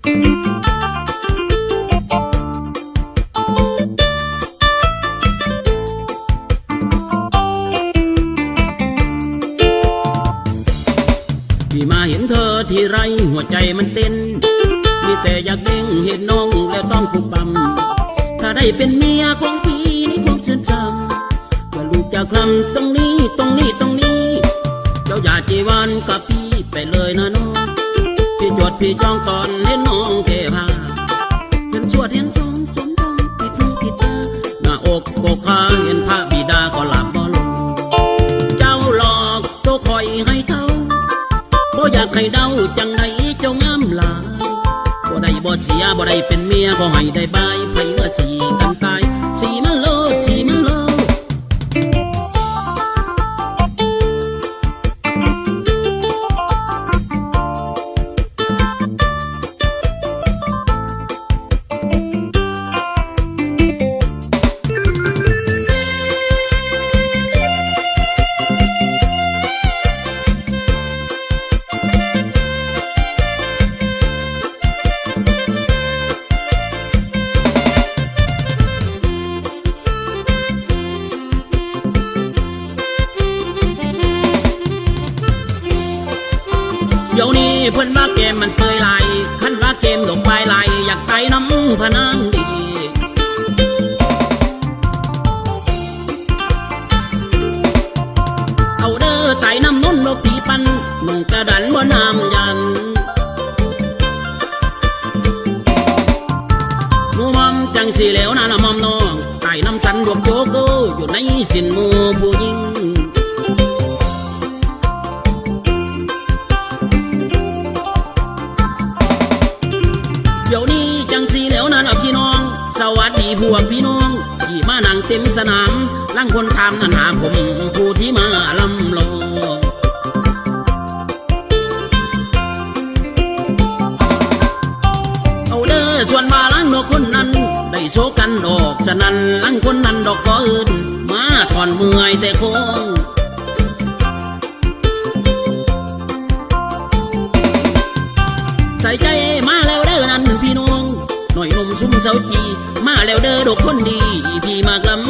ที่มาเห็นเธอที่ไรหัวใจมันเต้นมีแต่อยากเด้งเห็นน้องแล้วต้องผูกปั๊มถ้าได้เป็นเมียของพี่นี่คงชื่นชมว่าลูกจะคลำตรงนี้ตรงนี้ตรงนี้เจ้าอย่าจีวันกับพี่ไปเลยนะน้องพี่จดพี่จองตอนเห็นน้องเก็บผ้าเห็นสวดเห็นทรงสมดงติดหูติดตาหน้าอกโกคาเห็นพระบิดาก็หลับบ่ลงเจ้าหลอกโตคอยให้เท่าบ่อยากให้เดาจังใดเจ้างามหลายบ่ได้บ่เสียบ่ได้เป็นเมียก็ให้ได้บายไผเมื่อสีกันตายสีมันโลดสีมันโลดเดี๋ยวนี้เพิ่นว่าเกมมันเปยไหลคันว่าเกมดอกไม้ไหลอยากไปน้ำพะนางดีเอาเด้อไต่น้ำนุ่นบ่ผีปันนุ่งกระดันบ่น้ำยันหมู่มอมจังสีเหลวนะมอมน้องไต่น้ำสันดวงโจโกอยู่ในสินหมู่ผู้หญิงเดี๋ยวนี้จังสีแล้วนั่นพี่น้องสวัสดีพวกพี่น้องที่มานั่งเต็มสนามลังคนถามนั่นหาผมผู้ที่มาลำลงเอาเด้อส่วนมาลังดอกคนนั้นได้โซกันดอกฉะนั้นลังคนนั้นดอกก็อื่นมาถอนเมื่อยแต่คงใส่ใจมาแล้วเด้อนั่นพี่น้องหน่อยนมชุ่มเสาจีมาแล้วเด้อดอกคนดีพี่มากลำ